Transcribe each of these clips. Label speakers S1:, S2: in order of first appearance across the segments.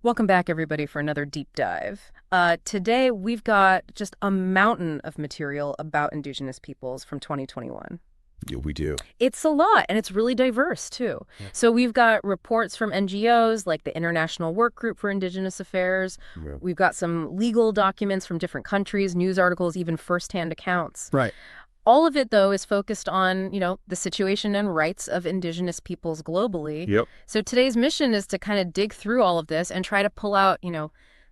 S1: Welcome back, everybody, for another deep dive. Today, we've got just a mountain of material about Indigenous peoples from 2021.
S2: Yeah, we do.
S1: It's a lot, and it's really diverse, too.
S2: Yeah.
S1: So we've got reports from NGOs like the International Work Group for Indigenous Affairs.
S2: Yeah.
S1: We've got some legal documents from different countries, news articles, even firsthand accounts.
S2: Right.
S1: All of it, though, is focused on, the situation and rights of Indigenous peoples globally.
S2: Yep.
S1: So today's mission is to kind of dig through all of this and try to pull out,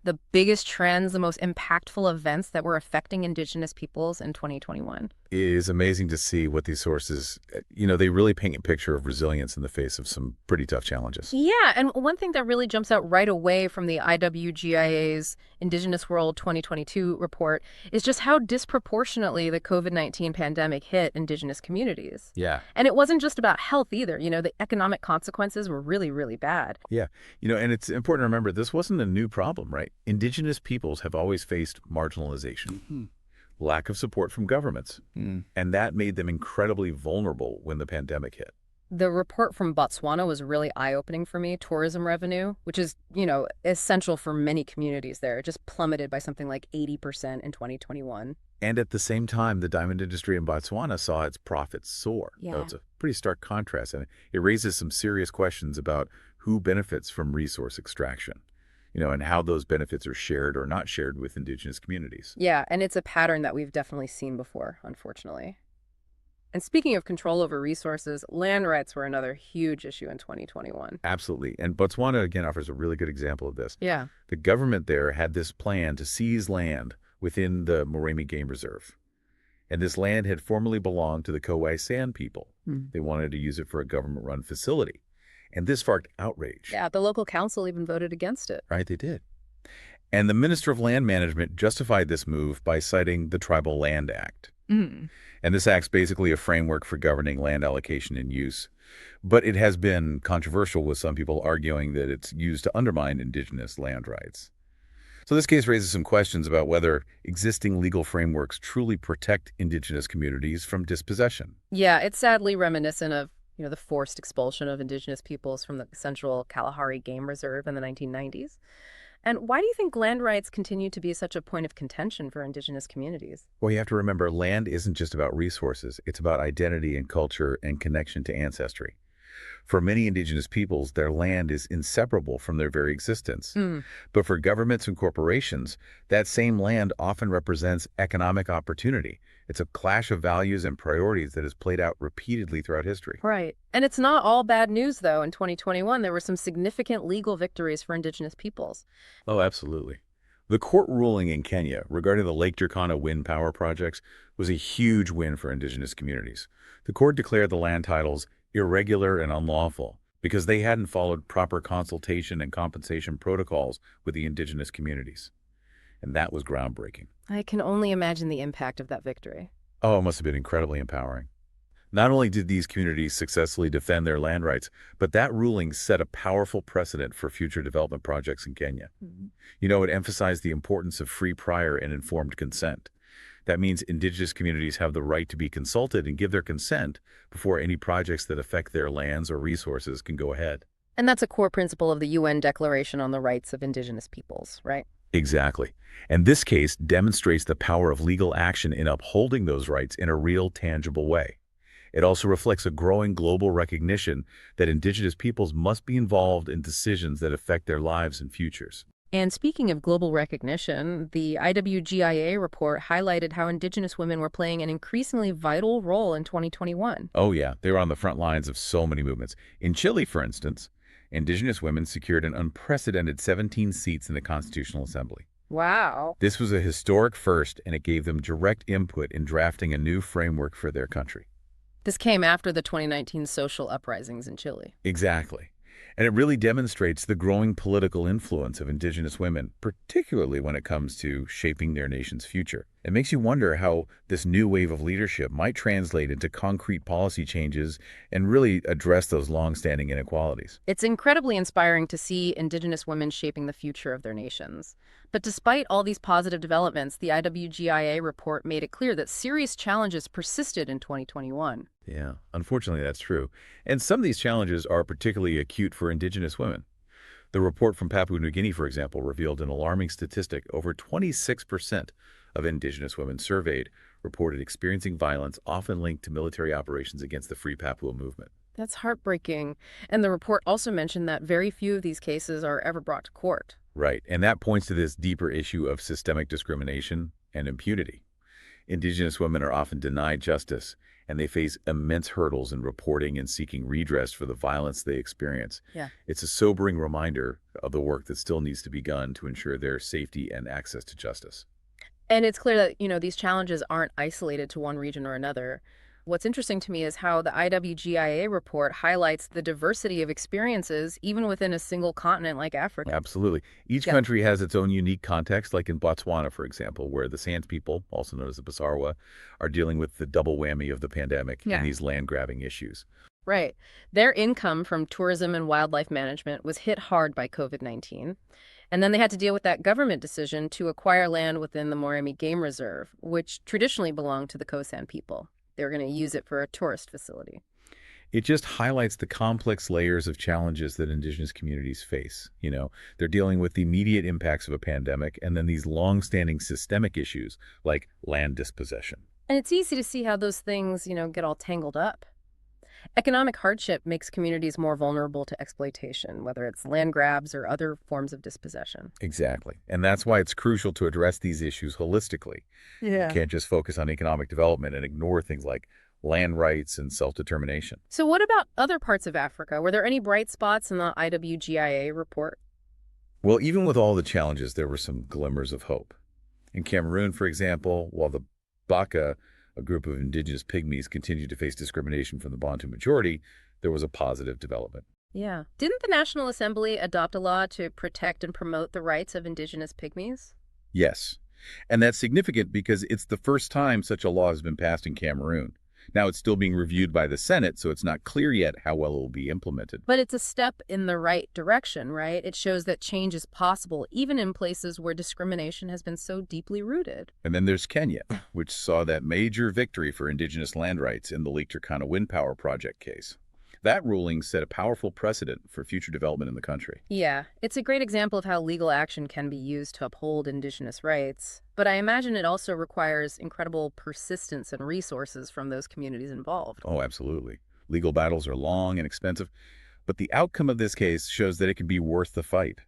S1: the biggest trends, the most impactful events that were affecting Indigenous peoples in 2021.
S2: It is amazing to see what these sources, they really paint a picture of resilience in the face of some pretty tough challenges.
S1: Yeah, and one thing that really jumps out right away from the IWGIA's Indigenous World 2022 report is just how disproportionately the COVID-19 pandemic hit Indigenous communities.
S2: Yeah.
S1: And it wasn't just about health either. The economic consequences were really, really bad.
S2: Yeah. And it's important to remember this wasn't a new problem, right? Indigenous peoples have always faced marginalization, lack of support from governments, and that made them incredibly vulnerable when the pandemic hit.
S1: The report from Botswana was really eye-opening for me. Tourism revenue, which is, essential for many communities there, just plummeted by something like 80% in 2021.
S2: And at the same time, the diamond industry in Botswana saw its profits soar. So
S1: Yeah.
S2: it's a pretty stark contrast, and it raises some serious questions about who benefits from resource extraction, and how those benefits are shared or not shared with Indigenous communities.
S1: Yeah, and it's a pattern that we've definitely seen before, unfortunately. And speaking of control over resources, land rights were another huge issue in 2021.
S2: Absolutely. And Botswana, again, offers a really good example of this.
S1: Yeah.
S2: The government there had this plan to seize land within the Moremi Game Reserve. And this land had formerly belonged to the Kauai San people. They wanted to use it for a government-run facility. And this sparked outrage.
S1: Yeah, the local council even voted against it.
S2: Right, they did. And the Minister of Land Management justified this move by citing the Tribal Land Act. And this act's basically a framework for governing land allocation and use. But it has been controversial, with some people arguing that it's used to undermine Indigenous land rights. So this case raises some questions about whether existing legal frameworks truly protect Indigenous communities from dispossession.
S1: Yeah, it's sadly reminiscent of, the forced expulsion of Indigenous peoples from the Central Kalahari Game Reserve in the 1990s. And why do you think land rights continue to be such a point of contention for Indigenous communities?
S2: Well, you have to remember, land isn't just about resources. It's about identity and culture and connection to ancestry. For many Indigenous peoples, their land is inseparable from their very existence. But for governments and corporations, that same land often represents economic opportunity. It's a clash of values and priorities that has played out repeatedly throughout history.
S1: Right. And it's not all bad news, though. In 2021, there were some significant legal victories for Indigenous peoples.
S2: Oh, absolutely. The court ruling in Kenya regarding the Lake Turkana wind power projects was a huge win for Indigenous communities. The court declared the land titles irregular and unlawful because they hadn't followed proper consultation and compensation protocols with the Indigenous communities. And that was groundbreaking.
S1: I can only imagine the impact of that victory.
S2: Oh, it must have been incredibly empowering. Not only did these communities successfully defend their land rights, but that ruling set a powerful precedent for future development projects in Kenya. It emphasized the importance of free, prior, and informed consent. That means Indigenous communities have the right to be consulted and give their consent before any projects that affect their lands or resources can go ahead.
S1: And that's a core principle of the UN Declaration on the Rights of Indigenous Peoples, right?
S2: Exactly. And this case demonstrates the power of legal action in upholding those rights in a real, tangible way. It also reflects a growing global recognition that Indigenous peoples must be involved in decisions that affect their lives and futures.
S1: And speaking of global recognition, the IWGIA report highlighted how Indigenous women were playing an increasingly vital role in 2021.
S2: Oh yeah, they were on the front lines of so many movements. In Chile, for instance, Indigenous women secured an unprecedented 17 seats in the Constitutional Assembly.
S1: Wow.
S2: This was a historic first, and it gave them direct input in drafting a new framework for their country.
S1: This came after the 2019 social uprisings in Chile.
S2: Exactly. And it really demonstrates the growing political influence of Indigenous women, particularly when it comes to shaping their nation's future. It makes you wonder how this new wave of leadership might translate into concrete policy changes and really address those long-standing inequalities.
S1: It's incredibly inspiring to see Indigenous women shaping the future of their nations. But despite all these positive developments, the IWGIA report made it clear that serious challenges persisted in 2021.
S2: Yeah, unfortunately, that's true. And some of these challenges are particularly acute for Indigenous women. The report from Papua New Guinea, for example, revealed an alarming statistic. Over 26% of Indigenous women surveyed reported experiencing violence, often linked to military operations against the Free Papua movement.
S1: That's heartbreaking. And the report also mentioned that very few of these cases are ever brought to court.
S2: Right, and that points to this deeper issue of systemic discrimination and impunity. Indigenous women are often denied justice, and they face immense hurdles in reporting and seeking redress for the violence they experience.
S1: Yeah.
S2: It's a sobering reminder of the work that still needs to be done to ensure their safety and access to justice.
S1: And it's clear that, these challenges aren't isolated to one region or another. What's interesting to me is how the IWGIA report highlights the diversity of experiences even within a single continent like Africa.
S2: Absolutely. Each
S1: Yeah.
S2: country has its own unique context, like in Botswana, for example, where the Sands people, also known as the Basarwa, are dealing with the double whammy of the pandemic
S1: Yeah.
S2: and these land-grabbing issues.
S1: Right. Their income from tourism and wildlife management was hit hard by COVID-19. And then they had to deal with that government decision to acquire land within the Moremi Game Reserve, which traditionally belonged to the Kosan people. They were going to use it for a tourist facility.
S2: It just highlights the complex layers of challenges that Indigenous communities face. They're dealing with the immediate impacts of a pandemic and then these long-standing systemic issues like land dispossession.
S1: And it's easy to see how those things, get all tangled up. Economic hardship makes communities more vulnerable to exploitation, whether it's land grabs or other forms of dispossession.
S2: Exactly. And that's why it's crucial to address these issues holistically. You
S1: Yeah.
S2: can't just focus on economic development and ignore things like land rights and self-determination.
S1: So what about other parts of Africa? Were there any bright spots in the IWGIA report?
S2: Well, even with all the challenges, there were some glimmers of hope. In Cameroon, for example, while the Baka, a group of indigenous pygmies, continued to face discrimination from the Bantu majority, there was a positive development.
S1: Yeah. Didn't the National Assembly adopt a law to protect and promote the rights of indigenous pygmies?
S2: Yes, and that's significant because it's the first time such a law has been passed in Cameroon. Now it's still being reviewed by the Senate, so it's not clear yet how well it will be implemented.
S1: But it's a step in the right direction, right? It shows that change is possible, even in places where discrimination has been so deeply rooted.
S2: And then there's Kenya, which saw that major victory for indigenous land rights in the Lake Turkana Wind Power Project case. That ruling set a powerful precedent for future development in the country.
S1: Yeah, it's a great example of how legal action can be used to uphold indigenous rights. But I imagine it also requires incredible persistence and resources from those communities involved.
S2: Oh, absolutely. Legal battles are long and expensive, but the outcome of this case shows that it can be worth the fight,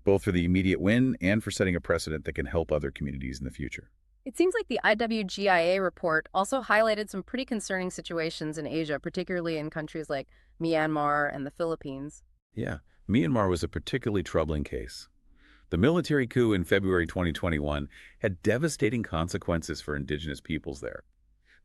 S2: both for the immediate win and for setting a precedent that can help other communities in the future.
S1: It seems like the IWGIA report also highlighted some pretty concerning situations in Asia, particularly in countries like Myanmar and the Philippines.
S2: Yeah, Myanmar was a particularly troubling case. The military coup in February 2021 had devastating consequences for indigenous peoples there.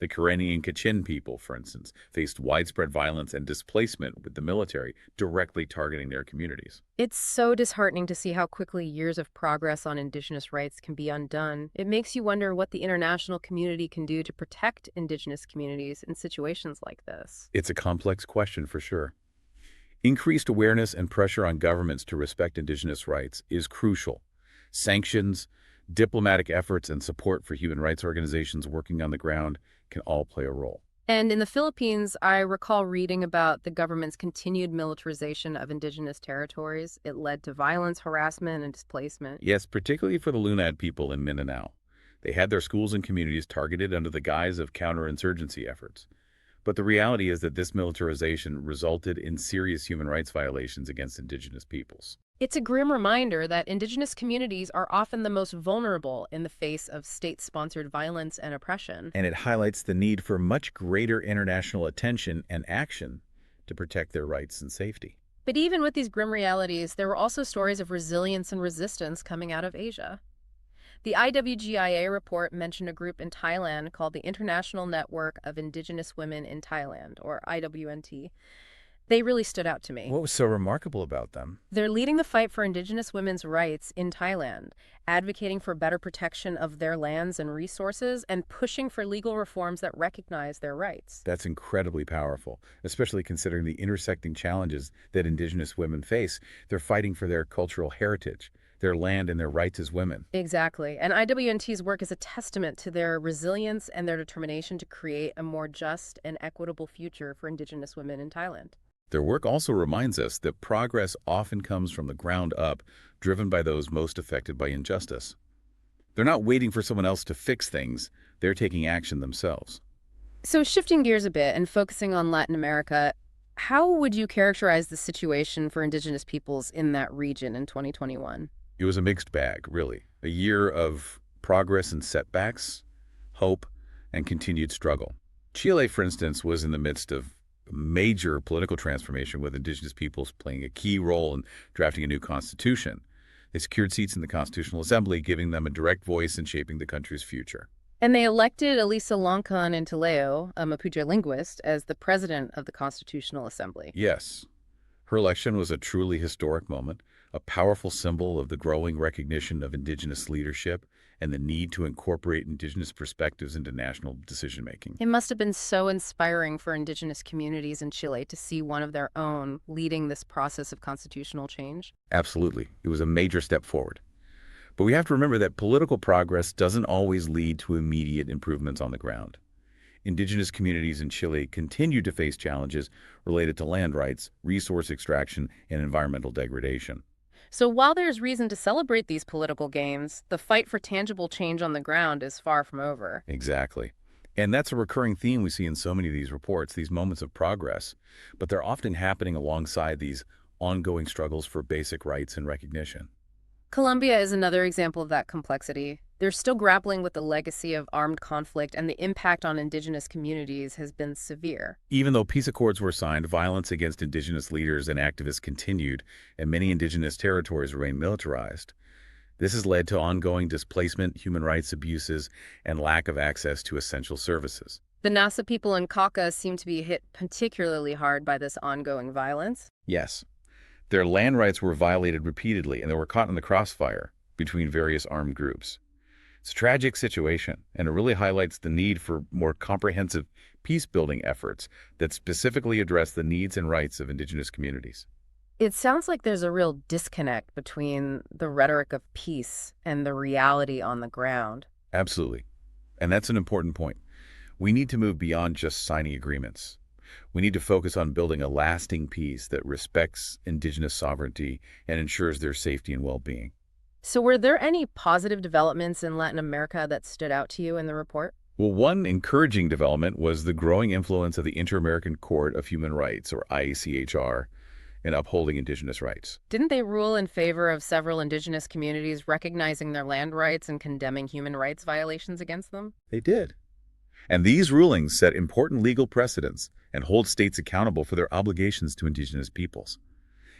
S2: The Karenni and Kachin people, for instance, faced widespread violence and displacement with the military directly targeting their communities.
S1: It's so disheartening to see how quickly years of progress on indigenous rights can be undone. It makes you wonder what the international community can do to protect indigenous communities in situations like this.
S2: It's a complex question for sure. Increased awareness and pressure on governments to respect indigenous rights is crucial. Sanctions, diplomatic efforts, and support for human rights organizations working on the ground can all play a role.
S1: And in the Philippines, I recall reading about the government's continued militarization of indigenous territories. It led to violence, harassment, and displacement.
S2: Yes, particularly for the Lunad people in Mindanao. They had their schools and communities targeted under the guise of counterinsurgency efforts. But the reality is that this militarization resulted in serious human rights violations against indigenous peoples.
S1: It's a grim reminder that indigenous communities are often the most vulnerable in the face of state-sponsored violence and oppression.
S2: And it highlights the need for much greater international attention and action to protect their rights and safety.
S1: But even with these grim realities, there were also stories of resilience and resistance coming out of Asia. The IWGIA report mentioned a group in Thailand called the International Network of Indigenous Women in Thailand, or IWNT. They really stood out to me.
S2: What was so remarkable about them?
S1: They're leading the fight for indigenous women's rights in Thailand, advocating for better protection of their lands and resources, and pushing for legal reforms that recognize their rights.
S2: That's incredibly powerful, especially considering the intersecting challenges that indigenous women face. They're fighting for their cultural heritage, their land, and their rights as women.
S1: Exactly. And IWNT's work is a testament to their resilience and their determination to create a more just and equitable future for indigenous women in Thailand.
S2: Their work also reminds us that progress often comes from the ground up, driven by those most affected by injustice. They're not waiting for someone else to fix things, they're taking action themselves.
S1: So shifting gears a bit and focusing on Latin America, how would you characterize the situation for indigenous peoples in that region in 2021?
S2: It was a mixed bag, really. A year of progress and setbacks, hope, and continued struggle. Chile, for instance, was in the midst of major political transformation with indigenous peoples playing a key role in drafting a new constitution. They secured seats in the Constitutional Assembly, giving them a direct voice in shaping the country's future.
S1: And they elected Elisa Loncan Intileo, a Mapuche linguist, as the president of the Constitutional Assembly.
S2: Yes, her election was a truly historic moment, a powerful symbol of the growing recognition of indigenous leadership and the need to incorporate indigenous perspectives into national decision-making.
S1: It must have been so inspiring for indigenous communities in Chile to see one of their own leading this process of constitutional change.
S2: Absolutely. It was a major step forward. But we have to remember that political progress doesn't always lead to immediate improvements on the ground. Indigenous communities in Chile continue to face challenges related to land rights, resource extraction, and environmental degradation.
S1: So while there's reason to celebrate these political gains, the fight for tangible change on the ground is far from over.
S2: Exactly. And that's a recurring theme we see in so many of these reports, these moments of progress. But they're often happening alongside these ongoing struggles for basic rights and recognition.
S1: Colombia is another example of that complexity. They're still grappling with the legacy of armed conflict, and the impact on indigenous communities has been severe.
S2: Even though peace accords were signed, violence against indigenous leaders and activists continued, and many indigenous territories remain militarized. This has led to ongoing displacement, human rights abuses, and lack of access to essential services.
S1: The Nasa people in Cauca seem to be hit particularly hard by this ongoing violence.
S2: Yes, their land rights were violated repeatedly, and they were caught in the crossfire between various armed groups. It's a tragic situation, and it really highlights the need for more comprehensive peace-building efforts that specifically address the needs and rights of indigenous communities.
S1: It sounds like there's a real disconnect between the rhetoric of peace and the reality on the ground.
S2: Absolutely. And that's an important point. We need to move beyond just signing agreements. We need to focus on building a lasting peace that respects indigenous sovereignty and ensures their safety and well-being.
S1: So were there any positive developments in Latin America that stood out to you in the report?
S2: Well, one encouraging development was the growing influence of the Inter-American Court of Human Rights, or ICHR, in upholding indigenous rights.
S1: Didn't they rule in favor of several indigenous communities recognizing their land rights and condemning human rights violations against them?
S2: They did. And these rulings set important legal precedents and hold states accountable for their obligations to indigenous peoples.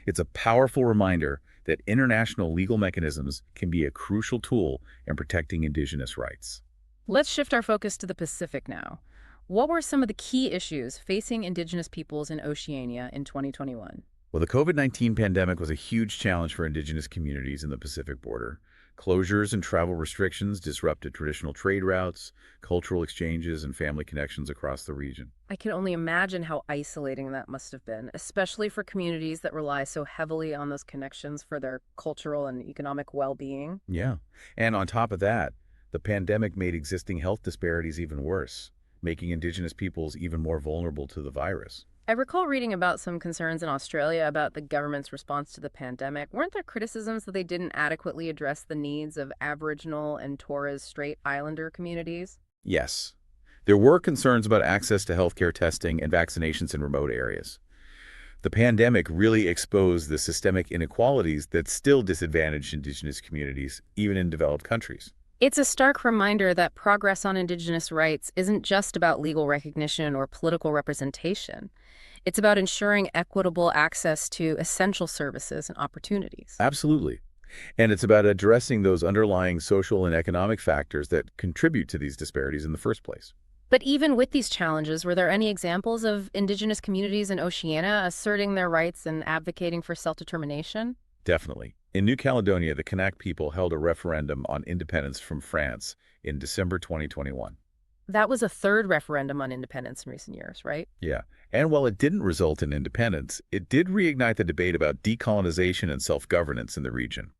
S2: It's a powerful reminder that international legal mechanisms can be a crucial tool in protecting indigenous rights.
S1: Let's shift our focus to the Pacific now. What were some of the key issues facing indigenous peoples in Oceania in 2021?
S2: Well, the COVID-19 pandemic was a huge challenge for indigenous communities in the Pacific border. Closures and travel restrictions disrupted traditional trade routes, cultural exchanges, and family connections across the region.
S1: I can only imagine how isolating that must have been, especially for communities that rely so heavily on those connections for their cultural and economic well-being.
S2: Yeah. And on top of that, the pandemic made existing health disparities even worse, making indigenous peoples even more vulnerable to the virus.
S1: I recall reading about some concerns in Australia about the government's response to the pandemic. Weren't there criticisms that they didn't adequately address the needs of Aboriginal and Torres Strait Islander communities?
S2: Yes. There were concerns about access to healthcare testing and vaccinations in remote areas. The pandemic really exposed the systemic inequalities that still disadvantage indigenous communities, even in developed countries.
S1: It's a stark reminder that progress on indigenous rights isn't just about legal recognition or political representation. It's about ensuring equitable access to essential services and opportunities.
S2: Absolutely. And it's about addressing those underlying social and economic factors that contribute to these disparities in the first place.
S1: But even with these challenges, were there any examples of indigenous communities in Oceania asserting their rights and advocating for self-determination?
S2: Definitely. In New Caledonia, the Kanak people held a referendum on independence from France in December 2021.
S1: That was a third referendum on independence in recent years, right?
S2: Yeah. And while it didn't result in independence, it did reignite the debate about decolonization and self-governance in the region.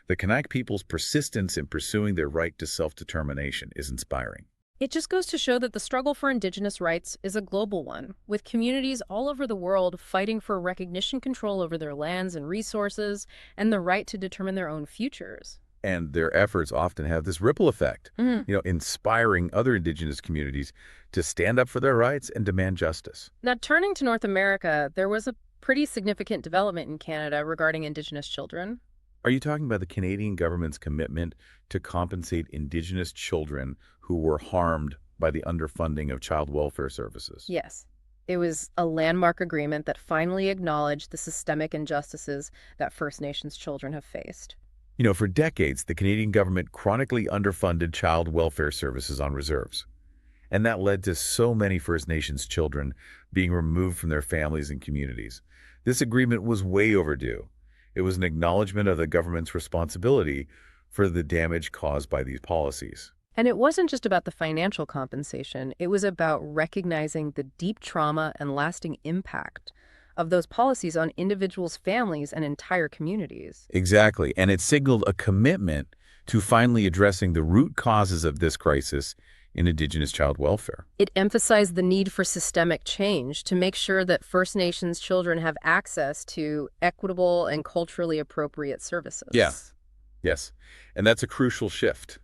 S2: The Kanak people's persistence in pursuing their right to self-determination is inspiring.
S1: It just goes to show that the struggle for Indigenous rights is a global one, with communities all over the world fighting for recognition, control over their lands and resources, and the right to determine their own futures.
S2: And their efforts often have this ripple effect, inspiring other indigenous communities to stand up for their rights and demand justice.
S1: Now, turning to North America, there was a pretty significant development in Canada regarding Indigenous children.
S2: Are you talking about the Canadian government's commitment to compensate Indigenous children who were harmed by the underfunding of child welfare services?
S1: Yes. It was a landmark agreement that finally acknowledged the systemic injustices that First Nations children have faced.
S2: For decades, the Canadian government chronically underfunded child welfare services on reserves. And that led to so many First Nations children being removed from their families and communities. This agreement was way overdue. It was an acknowledgement of the government's responsibility for the damage caused by these policies.
S1: And it wasn't just about the financial compensation. It was about recognizing the deep trauma and lasting impact of those policies on individuals' families and entire communities.
S2: Exactly. And it signaled a commitment to finally addressing the root causes of this crisis in Indigenous child welfare.
S1: It emphasized the need for systemic change to make sure that First Nations children have access to equitable and culturally appropriate services.
S2: Yeah. Yes. And that's a crucial shift.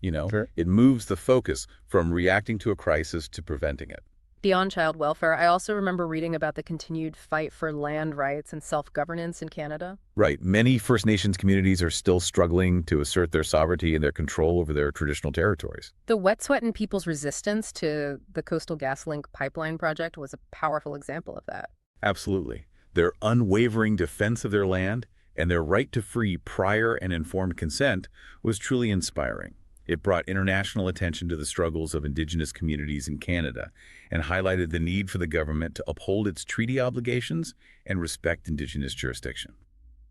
S1: Sure.
S2: It moves the focus from reacting to a crisis to preventing it.
S1: Beyond child welfare, I also remember reading about the continued fight for land rights and self-governance in Canada.
S2: Right. Many First Nations communities are still struggling to assert their sovereignty and their control over their traditional territories.
S1: The Wet'suwet'en people's resistance to the Coastal GasLink pipeline project was a powerful example of that.
S2: Absolutely. Their unwavering defense of their land and their right to free, prior, and informed consent was truly inspiring. It brought international attention to the struggles of Indigenous communities in Canada and highlighted the need for the government to uphold its treaty obligations and respect Indigenous jurisdiction.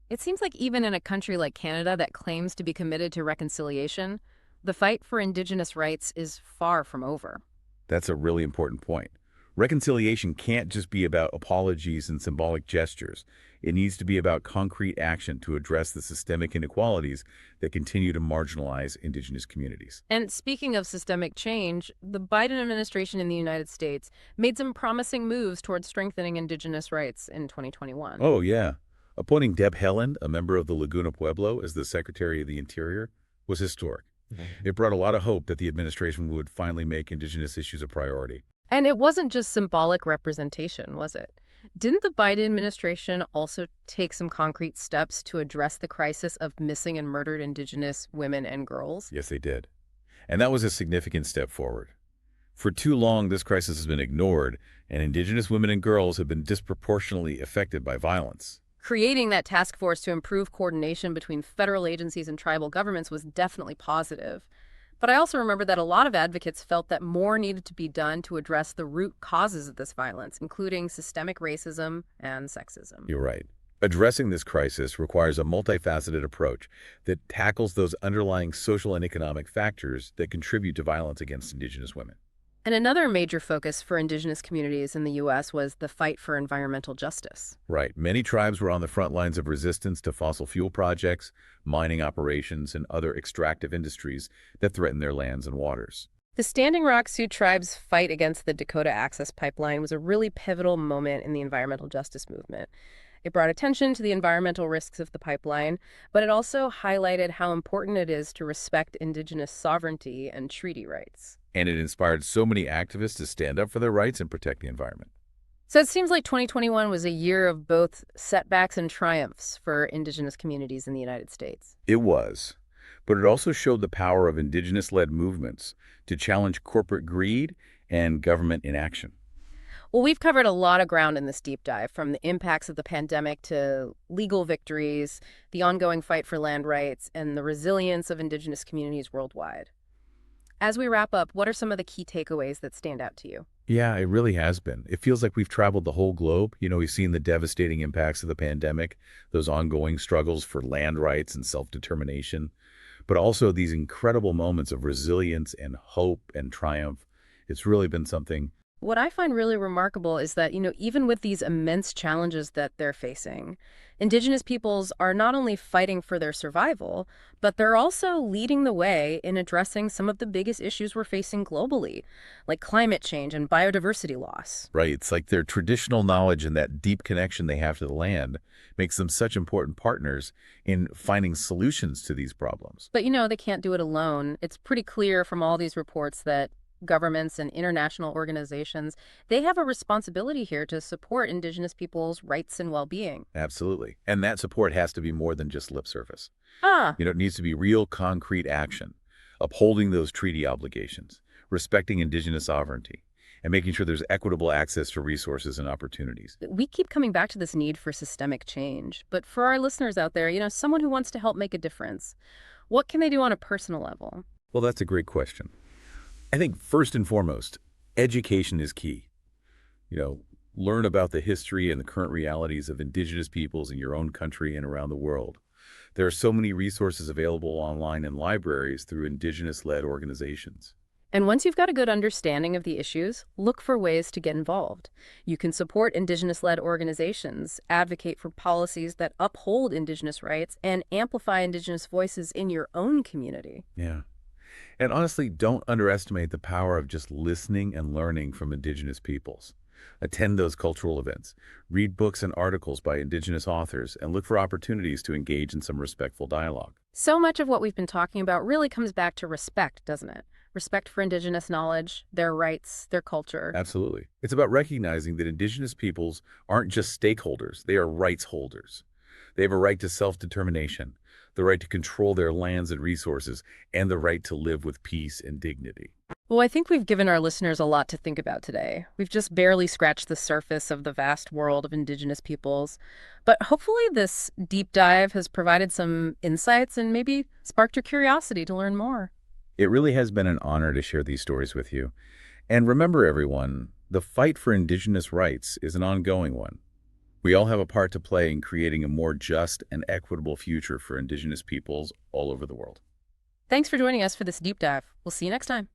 S1: It seems like even in a country like Canada that claims to be committed to reconciliation, the fight for Indigenous rights is far from over.
S2: That's a really important point. Reconciliation can't just be about apologies and symbolic gestures. It needs to be about concrete action to address the systemic inequalities that continue to marginalize Indigenous communities.
S1: And speaking of systemic change, the Biden administration in the United States made some promising moves towards strengthening Indigenous rights in 2021.
S2: Oh, yeah. Appointing Deb Haaland, a member of the Laguna Pueblo, as the Secretary of the Interior was historic. It brought a lot of hope that the administration would finally make Indigenous issues a priority.
S1: And it wasn't just symbolic representation, was it? Didn't the Biden administration also take some concrete steps to address the crisis of missing and murdered Indigenous women and girls?
S2: Yes, they did. And that was a significant step forward. For too long, this crisis has been ignored, and Indigenous women and girls have been disproportionately affected by violence.
S1: Creating that task force to improve coordination between federal agencies and tribal governments was definitely positive. But I also remember that a lot of advocates felt that more needed to be done to address the root causes of this violence, including systemic racism and sexism.
S2: You're right. Addressing this crisis requires a multifaceted approach that tackles those underlying social and economic factors that contribute to violence against Indigenous women.
S1: And another major focus for Indigenous communities in the U.S. was the fight for environmental justice.
S2: Right. Many tribes were on the front lines of resistance to fossil fuel projects, mining operations, and other extractive industries that threaten their lands and waters.
S1: The Standing Rock Sioux tribe's fight against the Dakota Access Pipeline was a really pivotal moment in the environmental justice movement. It brought attention to the environmental risks of the pipeline, but it also highlighted how important it is to respect Indigenous sovereignty and treaty rights.
S2: And it inspired so many activists to stand up for their rights and protect the environment.
S1: So it seems like 2021 was a year of both setbacks and triumphs for Indigenous communities in the United States.
S2: It was. But it also showed the power of Indigenous-led movements to challenge corporate greed and government inaction.
S1: Well, we've covered a lot of ground in this deep dive, from the impacts of the pandemic to legal victories, the ongoing fight for land rights, and the resilience of Indigenous communities worldwide. As we wrap up, what are some of the key takeaways that stand out to you?
S2: Yeah, it really has been. It feels like we've traveled the whole globe. We've seen the devastating impacts of the pandemic, those ongoing struggles for land rights and self-determination, but also these incredible moments of resilience and hope and triumph. It's really been something.
S1: What I find really remarkable is that, even with these immense challenges that they're facing, Indigenous peoples are not only fighting for their survival, but they're also leading the way in addressing some of the biggest issues we're facing globally, like climate change and biodiversity loss.
S2: Right. It's like their traditional knowledge and that deep connection they have to the land makes them such important partners in finding solutions to these problems.
S1: But they can't do it alone. It's pretty clear from all these reports that governments and international organizations, they have a responsibility here to support Indigenous peoples' rights and well-being.
S2: Absolutely. And that support has to be more than just lip service.
S1: Ah,
S2: It needs to be real concrete action, upholding those treaty obligations, respecting indigenous sovereignty, and making sure there's equitable access to resources and opportunities.
S1: we keep coming back to this need for systemic change. But for our listeners out there, someone who wants to help make a difference, what can they do on a personal level?
S2: Well, that's a great question. I think first and foremost, education is key. You know, learn about the history and the current realities of indigenous peoples in your own country and around the world. There are so many resources available online in libraries through indigenous-led organizations.
S1: And once you've got a good understanding of the issues, look for ways to get involved. You can support Indigenous-led organizations, advocate for policies that uphold Indigenous rights, and amplify Indigenous voices in your own community.
S2: Yeah. And honestly, don't underestimate the power of just listening and learning from indigenous peoples. Attend those cultural events, read books and articles by indigenous authors, and look for opportunities to engage in some respectful dialogue.
S1: So much of what we've been talking about really comes back to respect, doesn't it? Respect for Indigenous knowledge, their rights, their culture.
S2: Absolutely. It's about recognizing that indigenous peoples aren't just stakeholders, they are rights holders. They have a right to self-determination, the right to control their lands and resources, and the right to live with peace and dignity.
S1: Well, I think we've given our listeners a lot to think about today. We've just barely scratched the surface of the vast world of Indigenous peoples. But hopefully this deep dive has provided some insights and maybe sparked your curiosity to learn more.
S2: It really has been an honor to share these stories with you. And remember, everyone, the fight for indigenous rights is an ongoing one. We all have a part to play in creating a more just and equitable future for indigenous peoples all over the world.
S1: Thanks for joining us for this deep dive. We'll see you next time.